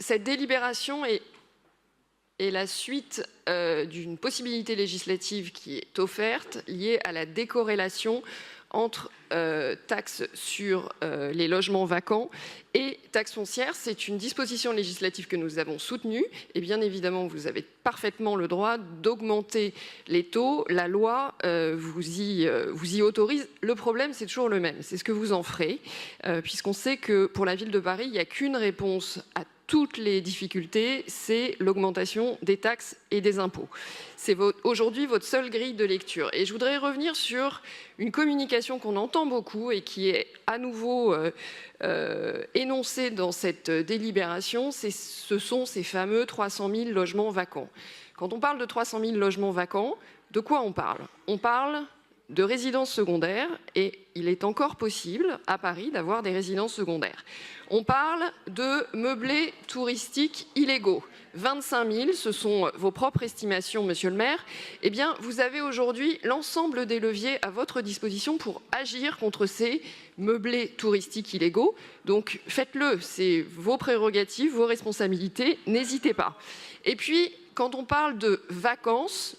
cette délibération est la suite d'une possibilité législative qui est offerte liée à la décorrélation entre taxes sur les logements vacants et taxes foncières. C'est une disposition législative que nous avons soutenue et bien évidemment vous avez parfaitement le droit d'augmenter les taux. La loi vous y autorise. Le problème c'est toujours le même, c'est ce que vous en ferez puisqu'on sait que pour la ville de Paris il n'y a qu'une réponse à toutes les difficultés, c'est l'augmentation des taxes et des impôts. C'est aujourd'hui votre seule grille de lecture. Et je voudrais revenir sur une communication qu'on entend beaucoup et qui est à nouveau énoncée dans cette délibération, ce sont ces fameux 300 000 logements vacants. Quand on parle de 300 000 logements vacants, de quoi on parle? On parle de résidences secondaires et il est encore possible à Paris d'avoir des résidences secondaires. On parle de meublés touristiques illégaux. 25 000, ce sont vos propres estimations, monsieur le maire. Eh bien, vous avez aujourd'hui l'ensemble des leviers à votre disposition pour agir contre ces meublés touristiques illégaux. Donc, faites-le, c'est vos prérogatives, vos responsabilités, n'hésitez pas. Et puis, quand on parle de vacances,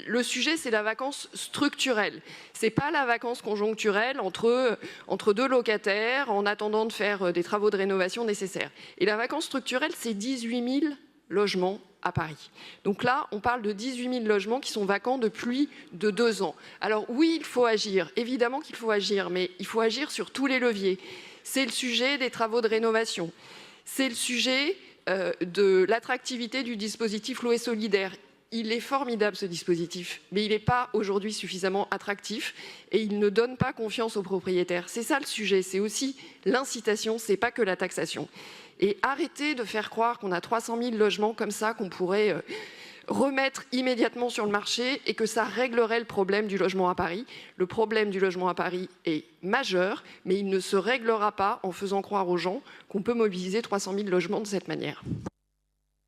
le sujet, c'est la vacance structurelle. Ce n'est pas la vacance conjoncturelle entre deux locataires en attendant de faire des travaux de rénovation nécessaires. Et la vacance structurelle, c'est 18 000 logements à Paris. Donc là, on parle de 18 000 logements qui sont vacants depuis de 2 ans. Alors oui, il faut agir. Évidemment qu'il faut agir, mais il faut agir sur tous les leviers. C'est le sujet des travaux de rénovation. C'est le sujet de l'attractivité du dispositif loué solidaire. Il est formidable ce dispositif, mais il n'est pas aujourd'hui suffisamment attractif et il ne donne pas confiance aux propriétaires. C'est ça le sujet, c'est aussi l'incitation, c'est pas que la taxation. Et arrêtez de faire croire qu'on a 300 000 logements comme ça qu'on pourrait remettre immédiatement sur le marché et que ça réglerait le problème du logement à Paris. Le problème du logement à Paris est majeur, mais il ne se réglera pas en faisant croire aux gens qu'on peut mobiliser 300 000 logements de cette manière.